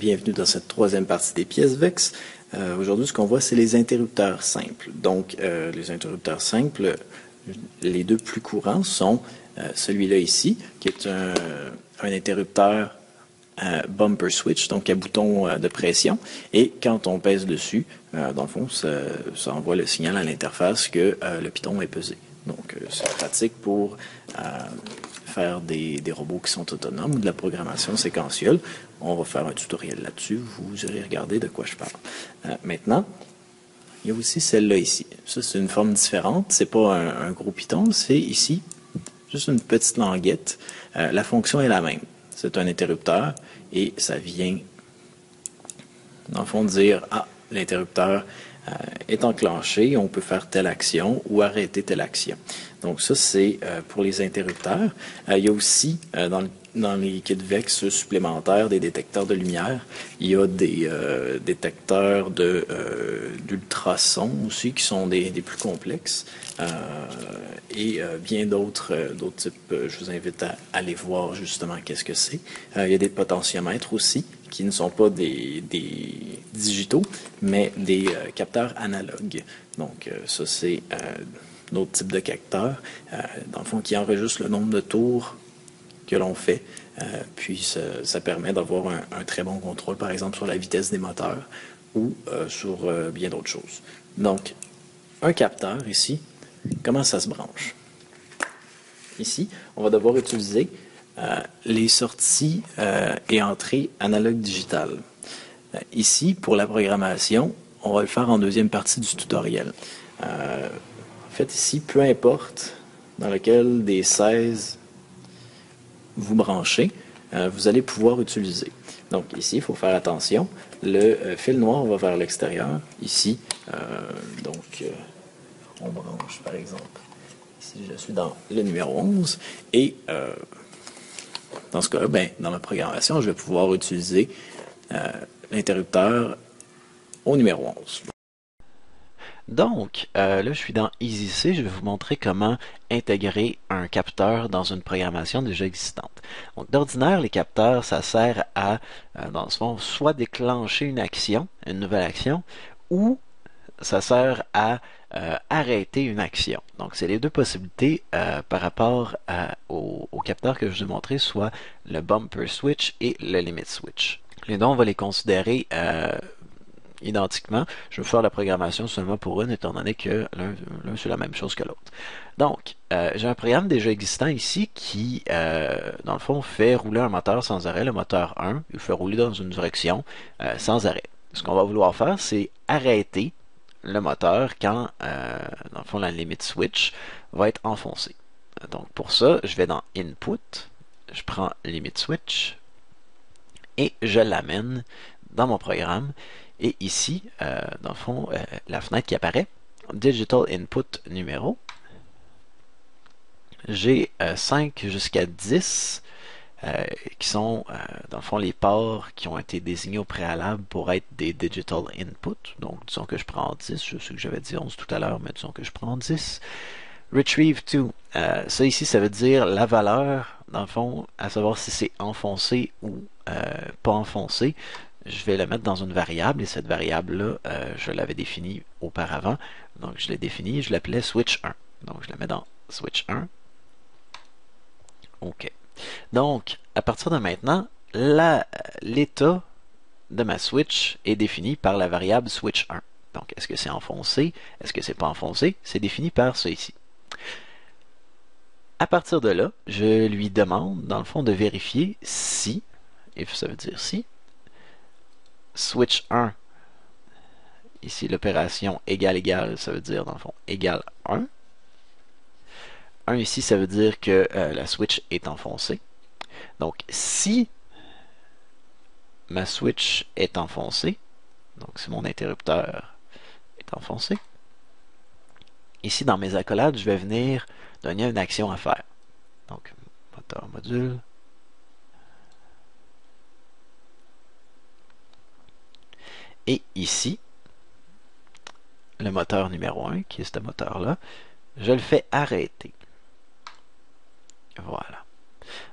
bienvenue dans cette troisième partie des pièces VEX. Aujourd'hui, ce qu'on voit, c'est les interrupteurs simples. Donc, les interrupteurs simples, les deux plus courants sont celui-là ici, qui est un interrupteur bumper switch, donc à bouton de pression. Et quand on pèse dessus, dans le fond, ça envoie le signal à l'interface que le piton est pesé. Donc, c'est pratique pour faire des robots qui sont autonomes ou de la programmation séquentielle. On va faire un tutoriel là-dessus. Vous irez regarder de quoi je parle. Maintenant, il y a aussi celle-là ici. Ça, c'est une forme différente. C'est pas un gros piton. C'est ici juste une petite languette. La fonction est la même. C'est un interrupteur et ça vient, dans le fond, dire « Ah, l'interrupteur est enclenché, on peut faire telle action ou arrêter telle action. » Donc ça, c'est pour les interrupteurs. Il y a aussi, dans les kits VEX supplémentaires, des détecteurs de lumière. Il y a des détecteurs d'ultrasons aussi, qui sont des plus complexes. Et bien d'autres types. Je vous invite à aller voir justement qu'est-ce que c'est. Il y a des potentiomètres aussi, qui ne sont pas des digitaux, mais des capteurs analogues. Donc ça, c'est d'autres types de capteurs, dans le fond, qui enregistrent le nombre de tours que l'on fait. Puis ça permet d'avoir un très bon contrôle, par exemple, sur la vitesse des moteurs ou sur bien d'autres choses. Donc, un capteur ici, comment ça se branche? Ici, on va devoir utiliser les sorties et entrées analogue digitales. Ici, pour la programmation, on va le faire en deuxième partie du tutoriel. En fait, ici, peu importe dans lequel des 16 vous branchez, vous allez pouvoir utiliser. Donc ici, il faut faire attention. Le fil noir va vers l'extérieur. Ici, on branche, par exemple. Ici, je suis dans le numéro 11. Et dans ce cas-là, dans ma programmation, je vais pouvoir utiliser l'interrupteur au numéro 11. Donc, là, je suis dans EasyC. Je vais vous montrer comment intégrer un capteur dans une programmation déjà existante. Donc, d'ordinaire, les capteurs, ça sert à, dans ce fond, soit déclencher une action, une nouvelle action, ou ça sert à arrêter une action. Donc, c'est les deux possibilités par rapport au capteur que je vous ai montré, soit le bumper switch et le limit switch. Les deux, on va les considérer identiquement. Je vais faire la programmation seulement pour une, étant donné que l'un c'est la même chose que l'autre. Donc, j'ai un programme déjà existant ici qui, dans le fond, fait rouler un moteur sans arrêt, le moteur 1, il fait rouler dans une direction sans arrêt. Ce qu'on va vouloir faire, c'est arrêter le moteur quand, dans le fond, la limit switch va être enfoncée. Donc, pour ça, je vais dans Input, je prends Limit Switch et je l'amène dans mon programme. Et ici, dans le fond, la fenêtre qui apparaît, Digital Input numéro, j'ai 5 jusqu'à 10 qui sont, dans le fond, les ports qui ont été désignés au préalable pour être des Digital Input. Donc, disons que je prends 10. Je sais que j'avais dit 11 tout à l'heure, mais disons que je prends 10. Retrieve to, ça ici, ça veut dire la valeur, dans le fond, à savoir si c'est enfoncé ou pas enfoncé. Je vais le mettre dans une variable et cette variable-là, je l'avais définie auparavant. Donc, je l'ai définie, je l'appelais switch 1. Donc, je la mets dans switch 1. OK. Donc, à partir de maintenant, l'état de ma switch est défini par la variable switch 1. Donc, est-ce que c'est enfoncé? Est-ce que c'est pas enfoncé? C'est défini par ça ici. À partir de là, je lui demande, dans le fond, de vérifier si, if ça veut dire si, switch 1, ici l'opération égale, ça veut dire dans le fond égale 1. 1 ici, ça veut dire que la switch est enfoncée. Donc, si ma switch est enfoncée, donc si mon interrupteur est enfoncé, ici dans mes accolades, je vais venir donner une action à faire. Donc, moteur module. Et ici, le moteur numéro 1, qui est ce moteur-là, je le fais arrêter. Voilà.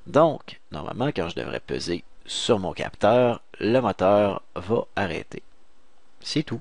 Donc, normalement, quand je devrais peser sur mon capteur, le moteur va arrêter. C'est tout.